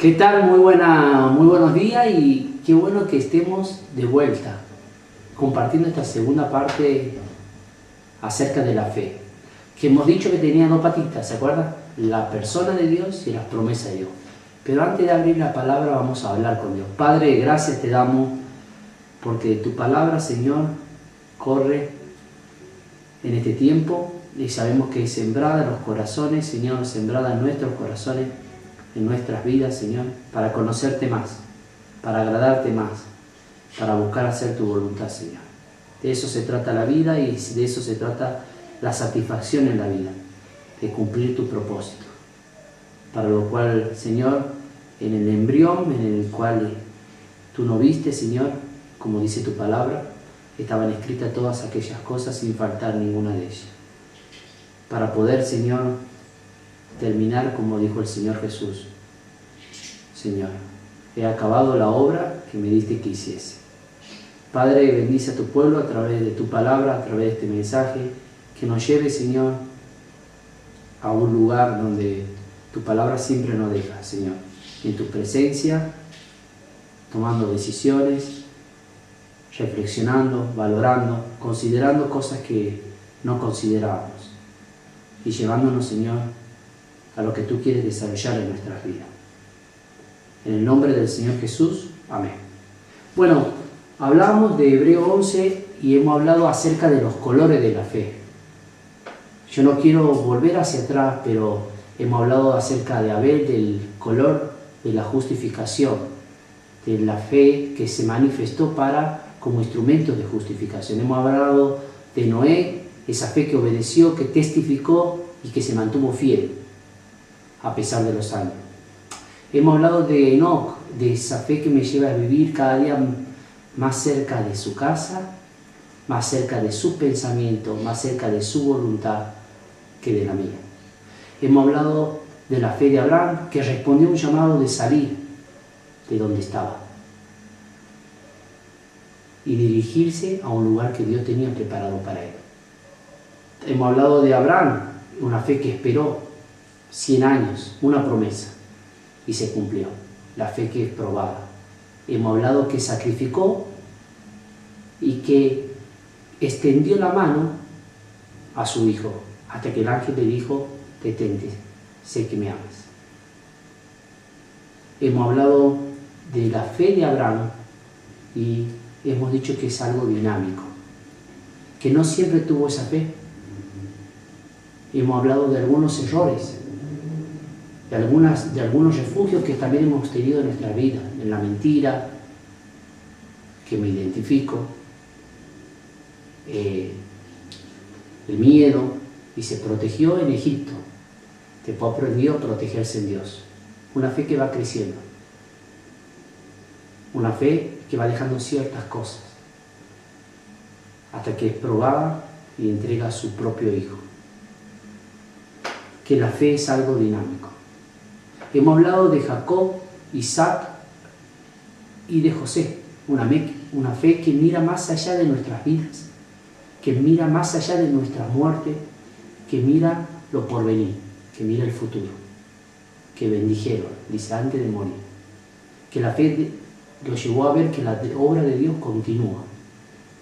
¿Qué tal? Muy buenos días y qué bueno que estemos de vuelta compartiendo esta segunda parte acerca de la fe. Que hemos dicho que tenía dos patitas, ¿se acuerdan? La persona de Dios y las promesas de Dios. Pero antes de abrir la palabra vamos a hablar con Dios. Padre, gracias te damos porque tu palabra, Señor, corre en este tiempo y sabemos que es sembrada en los corazones, Señor, sembrada en nuestros corazones, en nuestras vidas, Señor, para conocerte más, para agradarte más, para buscar hacer tu voluntad, Señor. De eso se trata la vida y de eso se trata la satisfacción en la vida, de cumplir tu propósito. Para lo cual, Señor, en el embrión en el cual tú no viste, Señor, como dice tu palabra, estaban escritas todas aquellas cosas sin faltar ninguna de ellas. Para poder, Señor, terminar como dijo el Señor Jesús. Señor, he acabado la obra que me diste que hiciese. Padre, bendice a tu pueblo a través de tu palabra, a través de este mensaje, que nos lleve, Señor, a un lugar donde tu palabra siempre nos deja, Señor, en tu presencia, tomando decisiones, reflexionando, valorando, considerando cosas que no considerábamos y llevándonos, Señor, a lo que tú quieres desarrollar en nuestras vidas. En el nombre del Señor Jesús, amén. Bueno, hablamos de Hebreo 11 y hemos hablado acerca de los colores de la fe. Yo no quiero volver hacia atrás, pero hemos hablado acerca de Abel, del color de la justificación, de la fe que se manifestó como instrumento de justificación. Hemos hablado de Noé, esa fe que obedeció, que testificó y que se mantuvo fiel a pesar de los años. Hemos hablado de Enoc, de esa fe que me lleva a vivir cada día más cerca de su casa, más cerca de su pensamiento, más cerca de su voluntad que de la mía. Hemos hablado de la fe de Abraham, que respondió a un llamado de salir de donde estaba y dirigirse a un lugar que Dios tenía preparado para él. Hemos hablado de Abraham, una fe que esperó 100 años, una promesa, y se cumplió, la fe que es probada. Hemos hablado que sacrificó y que extendió la mano a su hijo, hasta que el ángel le dijo: detente, sé que me amas. Hemos hablado de la fe de Abraham y hemos dicho que es algo dinámico, que no siempre tuvo esa fe. Hemos hablado de algunos errores, de algunos refugios que también hemos tenido en nuestra vida, en la mentira, que me identifico, el miedo, y se protegió en Egipto. Después aprendió a protegerse en Dios. Una fe que va creciendo, una fe que va dejando ciertas cosas, hasta que es probada y entrega a su propio hijo. Que la fe es algo dinámico. Hemos hablado de Jacob, Isaac y de José, una fe que mira más allá de nuestras vidas, que mira más allá de nuestra muerte, que mira lo porvenir, que mira el futuro, que bendijeron, dice, antes de morir. Que la fe lo llevó a ver que la obra de Dios continúa,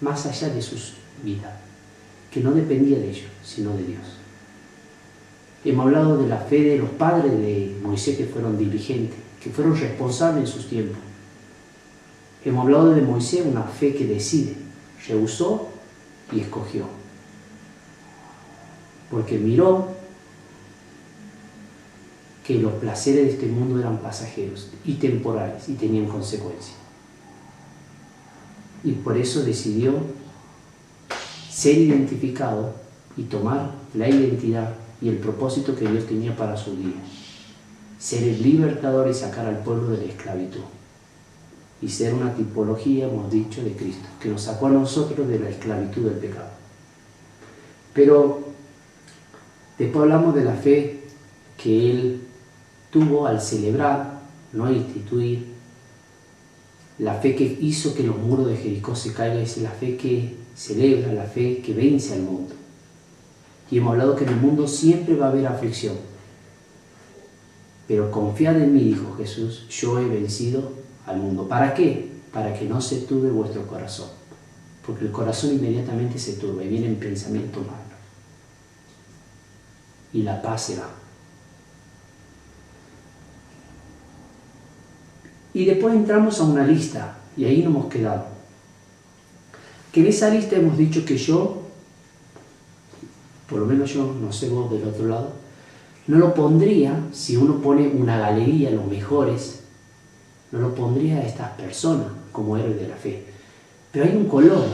más allá de sus vidas, que no dependía de ellos, sino de Dios. Hemos hablado de la fe de los padres de Moisés, que fueron diligentes, que fueron responsables en sus tiempos. Hemos hablado de Moisés, una fe que decide, rehusó y escogió. Porque miró que los placeres de este mundo eran pasajeros y temporales y tenían consecuencias. Y por eso decidió ser identificado y tomar la identidad y el propósito que Dios tenía para su vida. Ser el libertador y sacar al pueblo de la esclavitud. Y ser una tipología, hemos dicho, de Cristo, que nos sacó a nosotros de la esclavitud del pecado. Pero después hablamos de la fe que Él tuvo al celebrar, no instituir, la fe que hizo que los muros de Jericó se caigan, es la fe que celebra, la fe que vence al mundo. Y hemos hablado que en el mundo siempre va a haber aflicción. Pero confiad en mí, dijo Jesús, yo he vencido al mundo. ¿Para qué? Para que no se turbe vuestro corazón. Porque el corazón inmediatamente se turba y vienen pensamientos malos. Y la paz se va. Y después entramos a una lista, y ahí nos hemos quedado. Que en esa lista hemos dicho que yo, por lo menos yo, no sé vos del otro lado, no lo pondría, si uno pone una galería, los mejores, no lo pondría a estas personas como héroes de la fe. Pero hay un color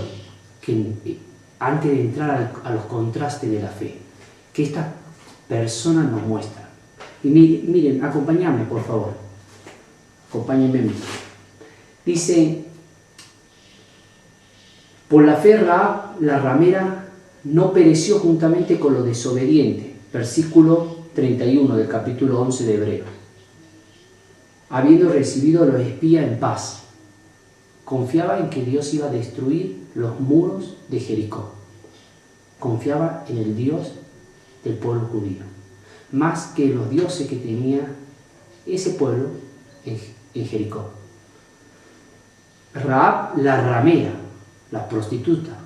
que antes de entrar a los contrastes de la fe, que estas personas nos muestran. Y miren, acompáñame por favor, acompáñenme. Dice, por la fe Rahab, la ramera, no pereció juntamente con los desobedientes. Versículo 31 del capítulo 11 de Hebreos. Habiendo recibido a los espías en paz, confiaba en que Dios iba a destruir los muros de Jericó. Confiaba en el Dios del pueblo judío, más que los dioses que tenía ese pueblo en Jericó. Rahab, la ramera, la prostituta.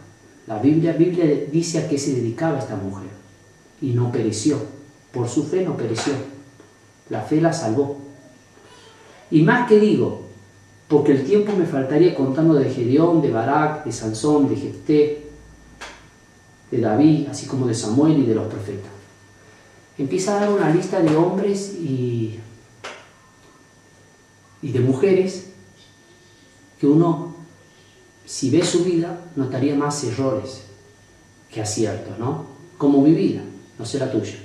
La Biblia dice a qué se dedicaba esta mujer y no pereció. Por su fe no pereció. La fe la salvó. Y más que digo, porque el tiempo me faltaría contando de Gedeón, de Barak, de Sansón, de Jefté, de David, así como de Samuel y de los profetas. Empieza a dar una lista de hombres y de mujeres que uno, si ve su vida, notaría más errores que aciertos, ¿no? Como mi vida, no será tuya.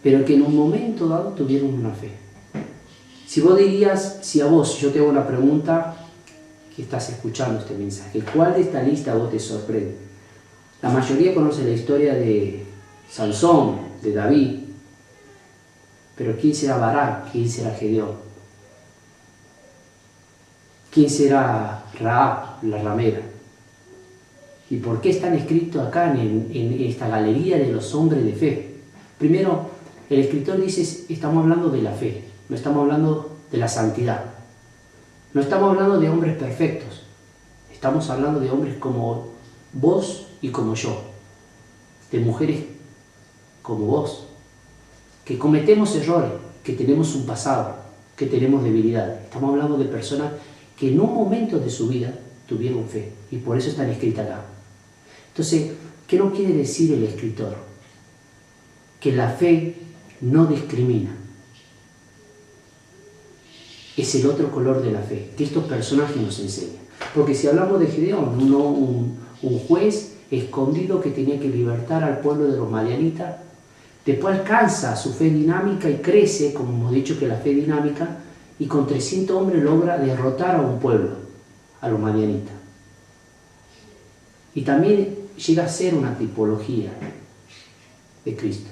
Pero que en un momento dado tuvieron una fe. Si vos dirías, si a vos yo te hago una pregunta que estás escuchando este mensaje, ¿cuál de esta lista a vos te sorprende? La mayoría conoce la historia de Sansón, de David, pero ¿quién será Barak? ¿Quién será Gedeón? ¿Quién será Rahab, la ramera? ¿Y por qué están escritos acá en esta galería de los hombres de fe? Primero, el escritor dice, estamos hablando de la fe, no estamos hablando de la santidad. No estamos hablando de hombres perfectos, estamos hablando de hombres como vos y como yo, de mujeres como vos, que cometemos errores, que tenemos un pasado, que tenemos debilidades. Estamos hablando de personas que en un momento de su vida tuvieron fe y por eso están escritas acá. Entonces, ¿qué nos quiere decir el escritor? Que la fe no discrimina. Es el otro color de la fe, que estos personajes nos enseñan. Porque si hablamos de Gedeón, un juez escondido que tenía que libertar al pueblo de los madianitas, después alcanza su fe dinámica y crece, como hemos dicho que la fe dinámica, y con 300 hombres logra derrotar a un pueblo, a los madianitas. Y también llega a ser una tipología de Cristo.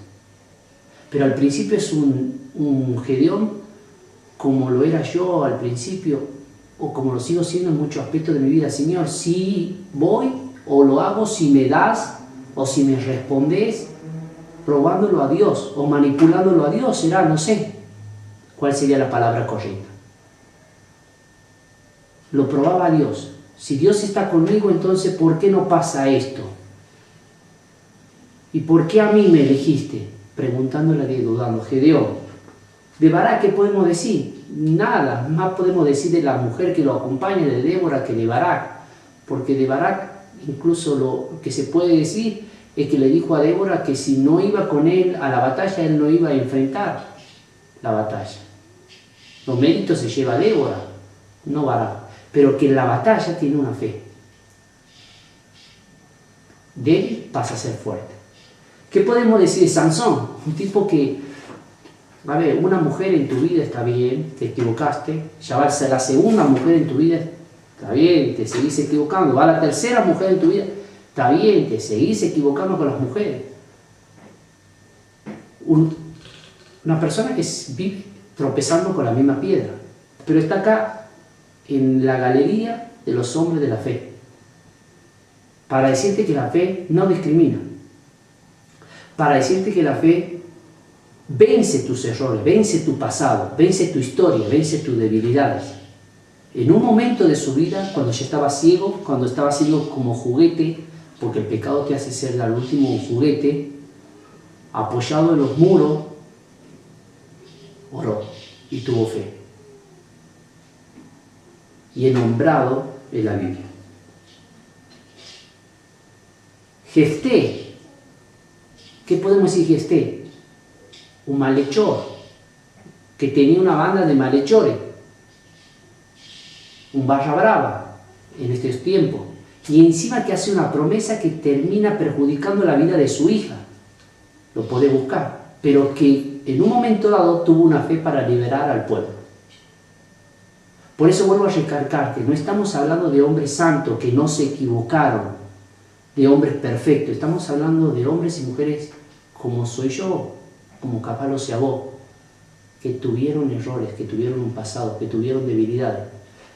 Pero al principio es un Gedeón como lo era yo al principio, o como lo sigo siendo en muchos aspectos de mi vida. Señor, si voy o lo hago si me das o si me respondes probándolo a Dios o manipulándolo a Dios, será, no sé cuál sería la palabra correcta. Lo probaba a Dios. Si Dios está conmigo, entonces ¿por qué no pasa esto? ¿Y por qué a mí me elegiste? Preguntándole a Dios, dudando. Gedeón. De Barak, ¿qué podemos decir? Nada, más podemos decir de la mujer que lo acompaña, de Débora, que de Barak. Porque de Barak, incluso lo que se puede decir es que le dijo a Débora que si no iba con él a la batalla, él no iba a enfrentar la batalla. Los méritos se lleva Débora, no Barak. Pero que en la batalla tiene una fe. Débil pasa a ser fuerte. ¿Qué podemos decir de Sansón? Un tipo que, a ver, una mujer en tu vida está bien, te equivocaste, ya va a ser la segunda mujer en tu vida, está bien, te seguís equivocando, va la tercera mujer en tu vida, está bien, te seguís equivocando con las mujeres. Una persona que vive tropezando con la misma piedra, pero está acá en la galería de los hombres de la fe, para decirte que la fe no discrimina, para decirte que la fe Vence tus errores, vence tu pasado, vence tu historia, vence tus debilidades. En un momento de su vida, cuando ya estaba ciego, cuando estaba siendo como juguete, porque el pecado te hace ser al último un juguete, apoyado en los muros, oró y tuvo fe. Y es nombrado en la Biblia. Jefté, ¿qué podemos decir Jefté? Un malhechor, que tenía una banda de malhechores, un barra brava en estos tiempos, y encima que hace una promesa que termina perjudicando la vida de su hija. Lo puede buscar, pero que en un momento dado tuvo una fe para liberar al pueblo. Por eso vuelvo a recalcar que no estamos hablando de hombres santos que no se equivocaron, de hombres perfectos, estamos hablando de hombres y mujeres como soy yo, como capaz lo sea vos, que tuvieron errores, que tuvieron un pasado, que tuvieron debilidades,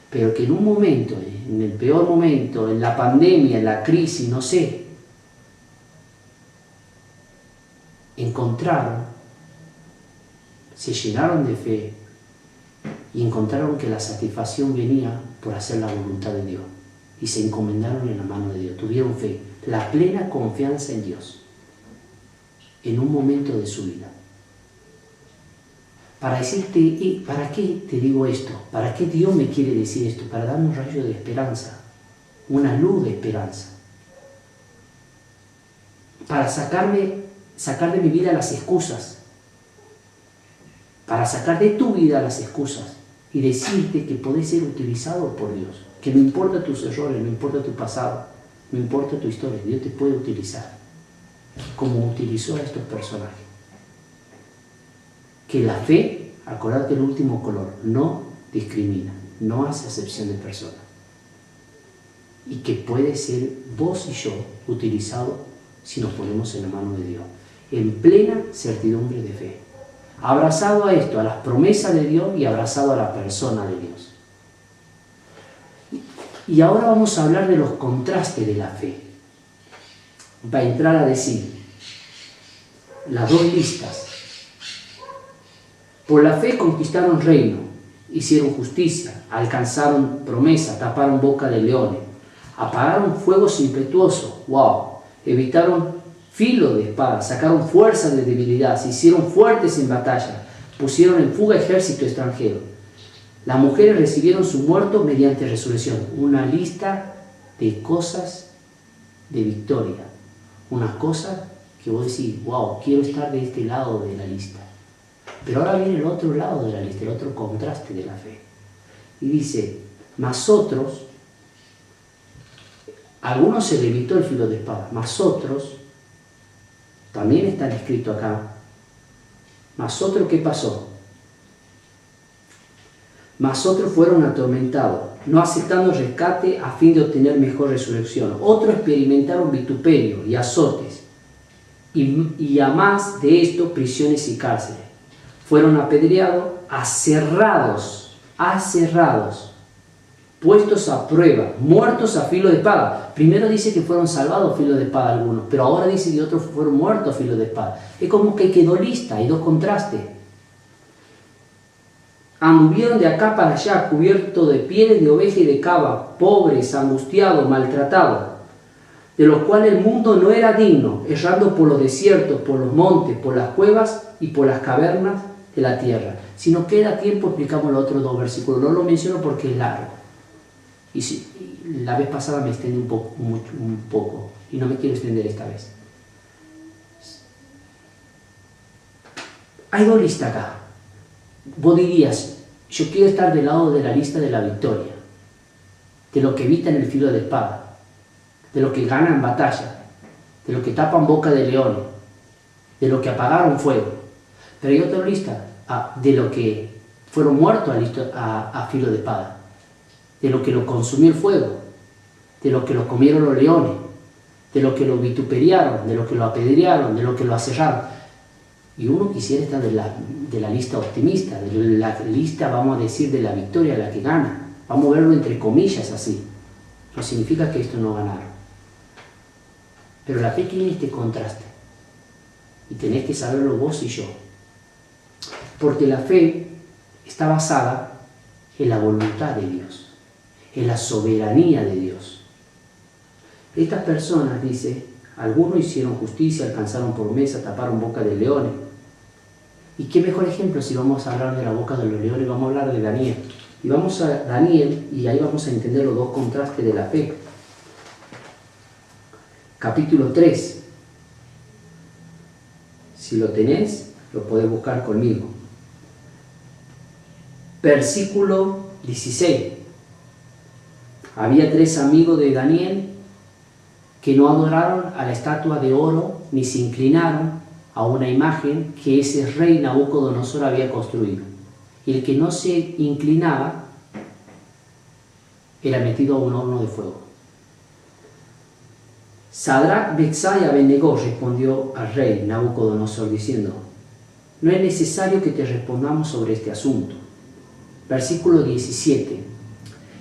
pero que en un momento, en el peor momento, en la pandemia, en la crisis, no sé, encontraron, se llenaron de fe y encontraron que la satisfacción venía por hacer la voluntad de Dios y se encomendaron en la mano de Dios, tuvieron fe, la plena confianza en Dios en un momento de su vida. Para decirte, ¿y para qué te digo esto? ¿Para qué Dios me quiere decir esto? Para darme un rayo de esperanza, una luz de esperanza. Para sacar de mi vida las excusas. Para sacar de tu vida las excusas y decirte que podés ser utilizado por Dios. Que no importa tus errores, no importa tu pasado, no importa tu historia, Dios te puede utilizar como utilizó a estos personajes. Que la fe, acordate el último color, no discrimina, no hace acepción de personas. Y que puede ser vos y yo utilizado si nos ponemos en la mano de Dios, en plena certidumbre de fe. Abrazado a esto, a las promesas de Dios y abrazado a la persona de Dios. Y ahora vamos a hablar de los contrastes de la fe. Va a entrar a decir las dos listas. Por la fe conquistaron reino, hicieron justicia, alcanzaron promesa, taparon boca de leones, apagaron fuegos impetuosos, wow, evitaron filo de espada, sacaron fuerza de debilidad, se hicieron fuertes en batalla, pusieron en fuga ejército extranjero. Las mujeres recibieron su muerto mediante resurrección. Una lista de cosas de victoria. Una cosa que vos decís, wow, quiero estar de este lado de la lista. Pero ahora viene el otro lado de la lista, el otro contraste de la fe. Y dice, mas otros, a algunos se le evitó el filo de espada, mas otros, también están escritos acá, mas otros, ¿qué pasó? Mas otros fueron atormentados, no aceptando rescate a fin de obtener mejor resurrección. Otros experimentaron vituperio y azotes, y a más de esto, prisiones y cárceles. Fueron apedreados, aserrados, puestos a prueba, muertos a filo de espada. Primero dice que fueron salvados a filo de espada algunos, pero ahora dice que otros fueron muertos a filo de espada. Es como que quedó lista, hay dos contrastes. Anduvieron de acá para allá, cubiertos de pieles de oveja y de cabra, pobres, angustiados, maltratados, de los cuales el mundo no era digno, errando por los desiertos, por los montes, por las cuevas y por las cavernas de la tierra. Si nos queda tiempo, explicamos los otros dos versículos. No lo menciono porque es largo. Y la vez pasada me extendí un poco, y no me quiero extender esta vez. Hay dos listas acá. Vos dirías, yo quiero estar del lado de la lista de la victoria, de lo que evitan el filo de espada, de lo que ganan batalla, de lo que tapan boca de leones, de lo que apagaron fuego. Pero hay otra lista de lo que fueron muertos a filo de espada, de lo que lo consumió el fuego, de lo que lo comieron los leones, de lo que lo vituperiaron, de lo que lo apedrearon, de lo que lo aserraron. Y uno quisiera estar de la lista optimista, de la lista, vamos a decir, de la victoria, la que gana. Vamos a verlo entre comillas así. No significa que esto no ganaron. Pero la fe tiene este contraste. Y tenés que saberlo vos y yo. Porque la fe está basada en la voluntad de Dios, en la soberanía de Dios. Estas personas, dice, algunos hicieron justicia, alcanzaron promesa, taparon boca de leones. ¿Y qué mejor ejemplo si vamos a hablar de la boca de los leones? Vamos a hablar de Daniel. Y vamos a Daniel y ahí vamos a entender los dos contrastes de la fe. Capítulo 3. Si lo tenés, lo podés buscar conmigo. Versículo 16. Había 3 amigos de Daniel que no adoraron a la estatua de oro ni se inclinaron a una imagen que ese rey Nabucodonosor había construido. Y el que no se inclinaba era metido a un horno de fuego. Sadrach, Mesach y Abednego respondió al rey Nabucodonosor diciendo: no es necesario que te respondamos sobre este asunto. Versículo 17.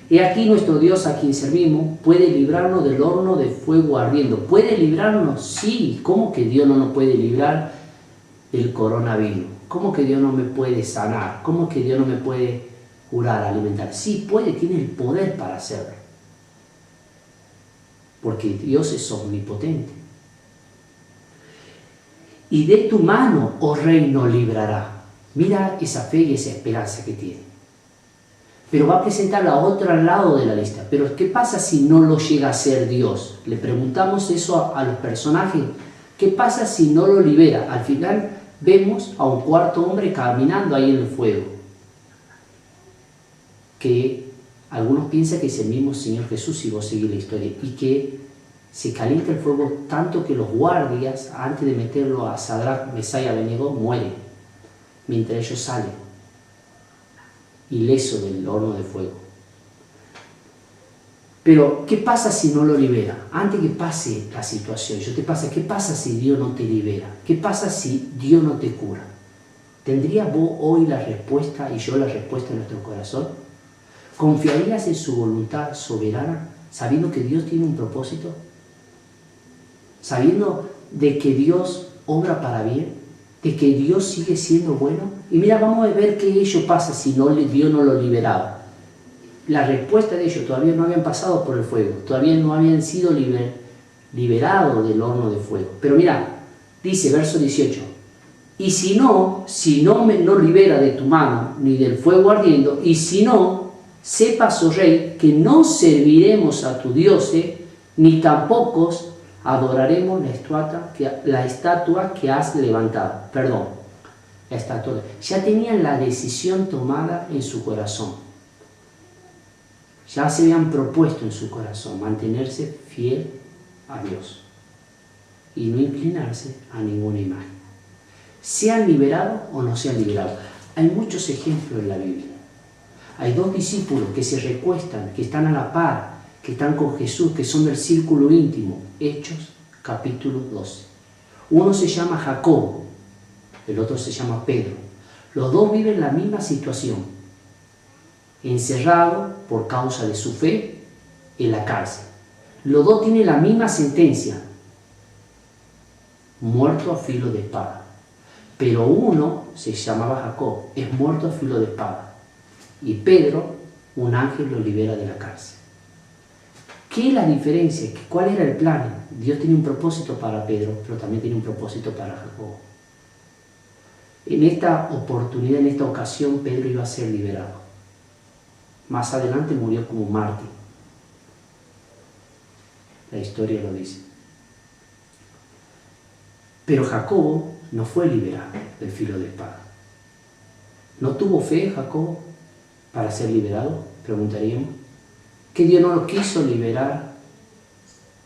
He aquí nuestro Dios a quien servimos puede librarnos del horno de fuego ardiendo. ¿Puede librarnos? Sí. ¿Cómo que Dios no nos puede librar del coronavirus? ¿Cómo que Dios no me puede sanar? ¿Cómo que Dios no me puede curar, alimentar? Sí, puede, tiene el poder para hacerlo. Porque Dios es omnipotente. Y de tu mano, oh rey, nos librará. Mira esa fe y esa esperanza que tiene. Pero va a presentar a otro lado de la lista. Pero ¿qué pasa si no lo llega a ser Dios? Le preguntamos eso a los personajes. ¿Qué pasa si no lo libera? Al final vemos a un cuarto hombre caminando ahí en el fuego. Que algunos piensan que es el mismo Señor Jesús, si vos seguís la historia, y que se calienta el fuego tanto que los guardias, antes de meterlo a Sadrach, Mesach y Abednego, mueren, mientras ellos salen, ilesos del horno de fuego. Pero, ¿qué pasa si no lo libera? Antes que pase la situación, ¿qué pasa si Dios no te libera? ¿Qué pasa si Dios no te cura? ¿Tendrías vos hoy la respuesta y yo la respuesta en nuestro corazón? ¿Confiarías en su voluntad soberana, sabiendo que Dios tiene un propósito? ¿Sabiendo de que Dios obra para bien? ¿De que Dios sigue siendo bueno? Y mira, vamos a ver qué ello pasa si Dios no lo liberaba. La respuesta de ellos: todavía no habían pasado por el fuego, todavía no habían sido liberados del horno de fuego. Pero mira, dice verso 18: y si no me no libera de tu mano, ni del fuego ardiendo, y si no, sepas, oh rey, que no serviremos a tu Dios, ni tampoco adoraremos la estatua que has levantado. Perdón, la estatua. Ya tenían la decisión tomada en su corazón. Ya se habían propuesto en su corazón mantenerse fiel a Dios y no inclinarse a ninguna imagen. Sean liberados o no sean liberados. Hay muchos ejemplos en la Biblia. Hay 2 discípulos que se recuestan, que están a la par, que están con Jesús, que son del círculo íntimo. Hechos, capítulo 12. Uno se llama Jacobo, el otro se llama Pedro. Los dos viven la misma situación, encerrados por causa de su fe en la cárcel. Los dos tienen la misma sentencia: muerto a filo de espada. Pero uno se llamaba Jacob, es muerto a filo de espada. Y Pedro, un ángel lo libera de la cárcel. ¿Qué es la diferencia? ¿Cuál era el plan? Dios tiene un propósito para Pedro, pero también tiene un propósito para Jacob. En esta oportunidad, en esta ocasión, Pedro iba a ser liberado. Más adelante murió como mártir. La historia lo dice. Pero Jacobo no fue liberado del filo de espada. ¿No tuvo fe Jacobo para ser liberado? Preguntaríamos. ¿Que Dios no lo quiso liberar?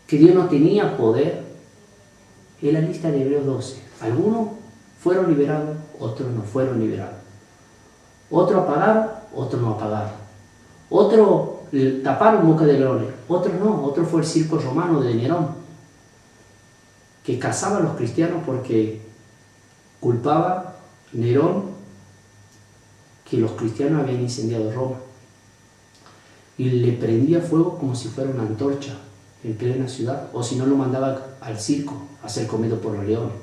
¿Que Dios no tenía poder? En la lista de Hebreos 12, algunos fueron liberados, otros no fueron liberados. Otros apagaron, otros no apagaron. Otros taparon boca de leones, otros no. Otro fue el circo romano de Nerón, que cazaba a los cristianos porque culpaba Nerón que los cristianos habían incendiado Roma. Y le prendía fuego como si fuera una antorcha en plena ciudad, o si no lo mandaba al circo a ser comido por los leones.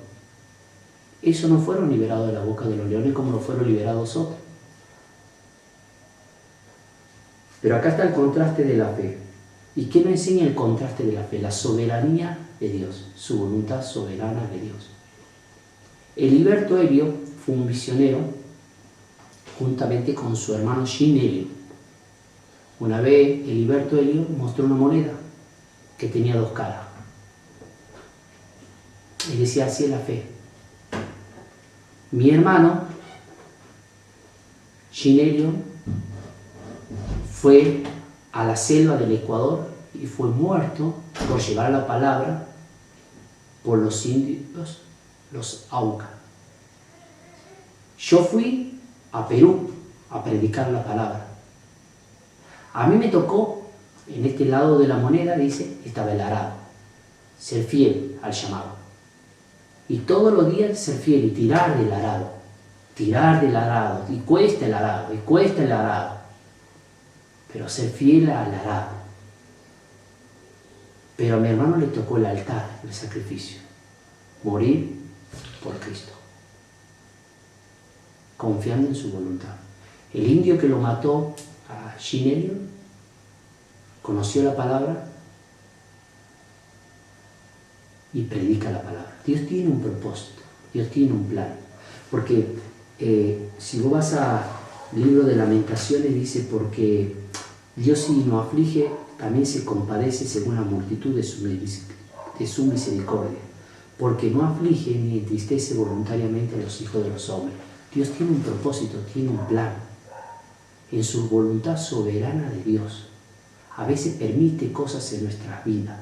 esos no fueron liberados de la boca de los leones como lo fueron liberados otros. Pero acá está el contraste de la fe. ¿Y qué nos enseña el contraste de la fe? La soberanía de Dios, su voluntad soberana de Dios. Heriberto Helio fue un misionero juntamente con su hermano Jean Helio. Una vez Heriberto Helio mostró una moneda que tenía dos caras. Y decía, así es la fe. Mi hermano Jean Helio fue a la selva del Ecuador y fue muerto por llevar la palabra por los indios, los Auca. Yo fui a Perú a predicar la palabra. A mí me tocó, en este lado de la moneda, dice, estaba el arado, ser fiel al llamado. Y todos los días ser fiel y tirar del arado, y cuesta el arado, pero ser fiel al arado. Pero a mi hermano le tocó el altar, el sacrificio, morir por Cristo, confiando en su voluntad. El indio que lo mató a Jean Helio conoció la palabra y predica la palabra. Dios tiene un propósito, Dios tiene un plan. Porque si vos vas al libro de Lamentaciones, dice, porque Dios si nos aflige, también se compadece según la multitud de su misericordia, porque no aflige ni entristece voluntariamente a los hijos de los hombres. Dios tiene un propósito, tiene un plan. En su voluntad soberana de Dios, a veces permite cosas en nuestras vidas.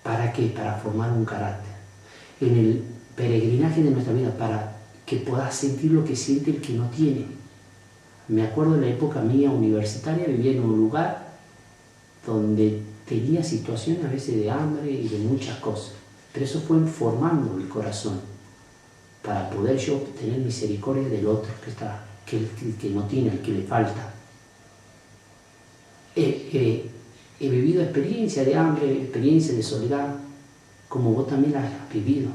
¿Para qué? Para formar un carácter. En el peregrinaje de nuestra vida, para que puedas sentir lo que siente el que no tiene. Me acuerdo de la época mía universitaria, vivía en un lugar donde tenía situaciones a veces de hambre y de muchas cosas. Pero eso fue formando el corazón para poder yo tener misericordia del otro que no tiene, el que le falta. He vivido experiencia de hambre, experiencia de soledad, como vos también la has vivido.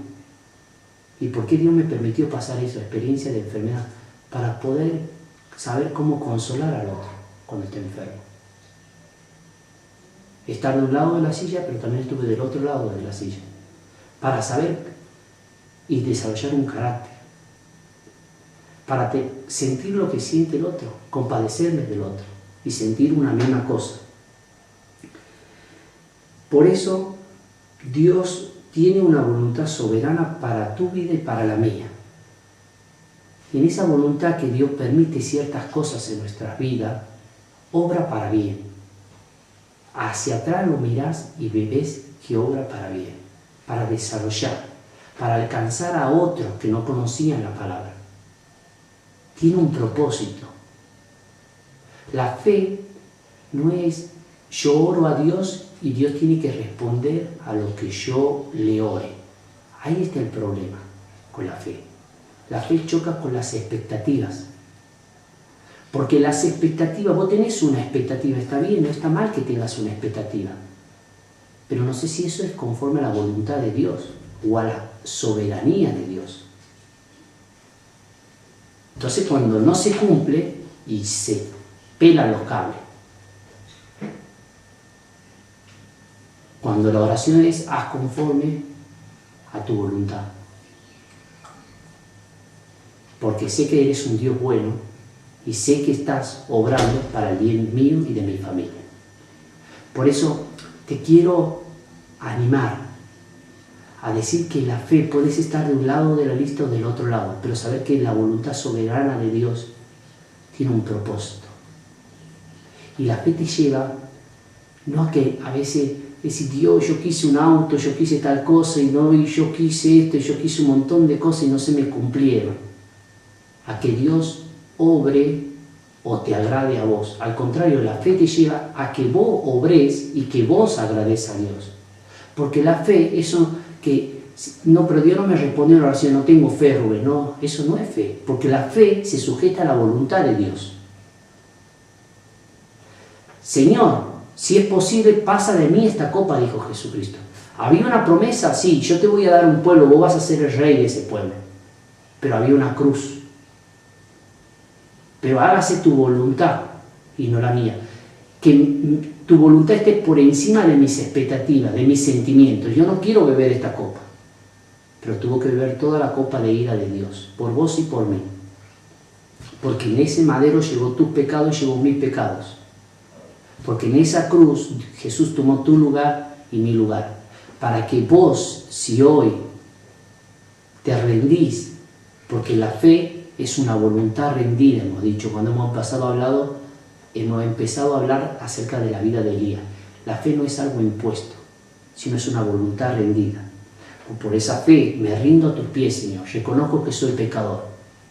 ¿Y por qué Dios me permitió pasar esa experiencia de enfermedad? Para poder saber cómo consolar al otro cuando está enfermo. Estar de un lado de la silla, pero también estuve del otro lado de la silla. Para saber y desarrollar un carácter. Para sentir lo que siente el otro, compadecerme del otro y sentir una misma cosa. Por eso Dios tiene una voluntad soberana para tu vida y para la mía. Y en esa voluntad que Dios permite ciertas cosas en nuestras vidas, obra para bien. Hacia atrás lo mirás y ves que obra para bien, para desarrollar, para alcanzar a otros que no conocían la palabra. Tiene un propósito. La fe no es yo oro a Dios y Dios tiene que responder a lo que yo le ore. Ahí está el problema con la fe. La fe choca con las expectativas. Porque las expectativas, vos tenés una expectativa, está bien, no está mal que tengas una expectativa. Pero no sé si eso es conforme a la voluntad de Dios o a la soberanía de Dios. Entonces cuando no se cumple y se pelan los cables, cuando la oración es haz conforme a tu voluntad, porque sé que eres un Dios bueno y sé que estás obrando para el bien mío y de mi familia. Por eso te quiero animar a decir que la fe puedes estar de un lado de la lista o del otro lado, pero saber que la voluntad soberana de Dios tiene un propósito. Y la fe te lleva, no a que a veces decir, Dios, yo quise un auto, yo quise tal cosa, y yo quise esto, y yo quise un montón de cosas y no se me cumplieron. A que Dios obre o te agrade a vos. Al contrario, la fe te lleva a que vos obres y que vos agradezcas a Dios. Porque la fe, eso que, no, pero Dios no me respondió a la oración, no tengo fe, Rubén. No, eso no es fe, porque la fe se sujeta a la voluntad de Dios. Señor, si es posible, pasa de mí esta copa, dijo Jesucristo. Había una promesa, sí, yo te voy a dar un pueblo, vos vas a ser el rey de ese pueblo. Pero había una cruz. Pero hágase tu voluntad y no la mía. Que tu voluntad esté por encima de mis expectativas, de mis sentimientos. Yo no quiero beber esta copa, pero tuvo que beber toda la copa de ira de Dios, por vos y por mí. Porque en ese madero llevó tus pecados y llevó mis pecados. Porque en esa cruz Jesús tomó tu lugar y mi lugar. Para que vos, si hoy te rendís, porque la fe es una voluntad rendida, hemos dicho, cuando hemos empezado a hablar acerca de la vida de Elías. La fe no es algo impuesto, sino es una voluntad rendida. Por esa fe me rindo a tus pies, Señor. Reconozco que soy pecador.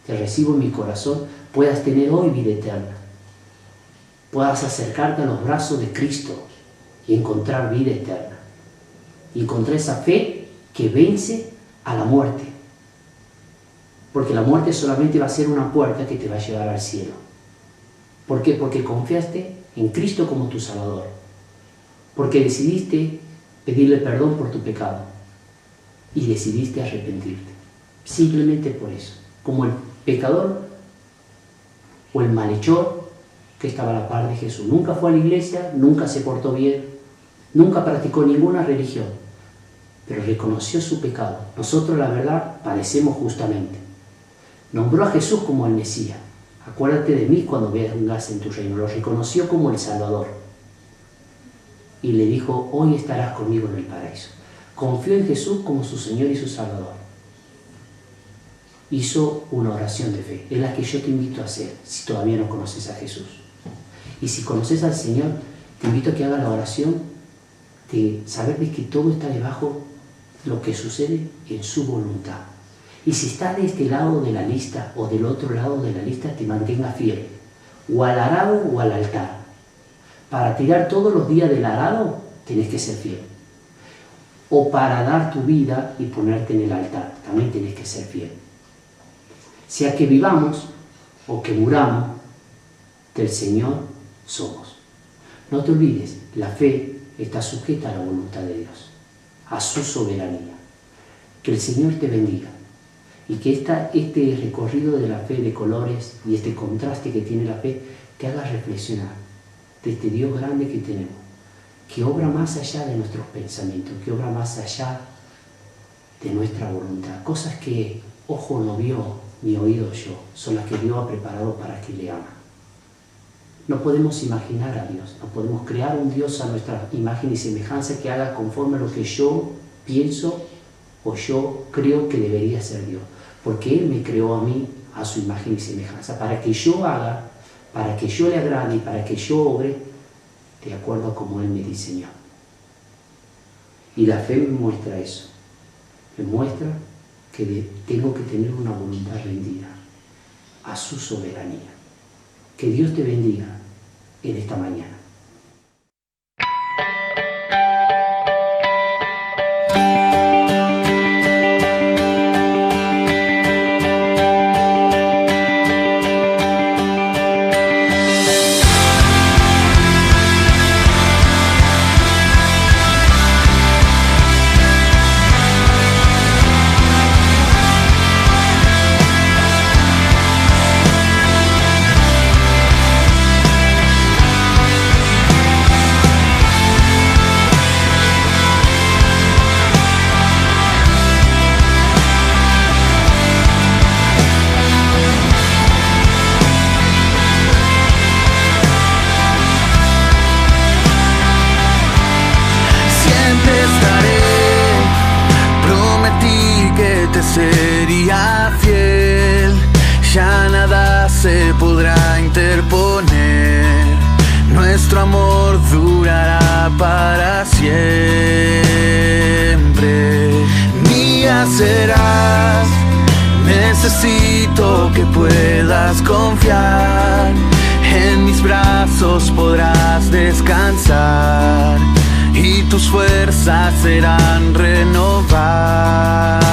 Te recibo en mi corazón. Puedas tener hoy vida eterna. Puedas acercarte a los brazos de Cristo y encontrar vida eterna. Y encontrar esa fe que vence a la muerte. Porque la muerte solamente va a ser una puerta que te va a llevar al cielo. ¿Por qué? Porque confiaste en Cristo como tu Salvador. Porque decidiste pedirle perdón por tu pecado. Y decidiste arrepentirte. Simplemente por eso. Como el pecador o el malhechor que estaba a la par de Jesús. Nunca fue a la iglesia, nunca se portó bien, nunca practicó ninguna religión, pero reconoció su pecado. Nosotros, la verdad, padecemos justamente. Nombró a Jesús como el Mesías. Acuérdate de mí cuando vengas en tu reino. Lo reconoció como el Salvador. Y le dijo, hoy estarás conmigo en el paraíso. Confió en Jesús como su Señor y su Salvador. Hizo una oración de fe. Es la que yo te invito a hacer si todavía no conoces a Jesús. Y si conoces al Señor, te invito a que hagas la oración de saber de que todo está debajo de lo que sucede en su voluntad. Y si estás de este lado de la lista o del otro lado de la lista, te mantenga fiel. O al arado o al altar. Para tirar todos los días del arado, tenés que ser fiel. O para dar tu vida y ponerte en el altar, también tenés que ser fiel. Sea que vivamos o que muramos, del Señor somos. No te olvides, la fe está sujeta a la voluntad de Dios, a su soberanía. Que el Señor te bendiga y que este recorrido de la fe de colores y este contraste que tiene la fe te haga reflexionar de este Dios grande que tenemos, que obra más allá de nuestros pensamientos, que obra más allá de nuestra voluntad. Cosas que ojo no vio ni oído yo, son las que Dios ha preparado para que le ama. No podemos imaginar a Dios, no podemos crear un Dios a nuestra imagen y semejanza que haga conforme a lo que yo pienso o yo creo que debería ser Dios. Porque Él me creó a mí a su imagen y semejanza, para que yo haga, para que yo le agrade y para que yo obre de acuerdo a como Él me diseñó. Y la fe me muestra eso, me muestra que tengo que tener una voluntad rendida a su soberanía. Que Dios te bendiga en esta mañana. Sería fiel, ya nada se podrá interponer, nuestro amor durará para siempre. Mía serás, necesito que puedas confiar, en mis brazos podrás descansar y tus fuerzas serán renovadas.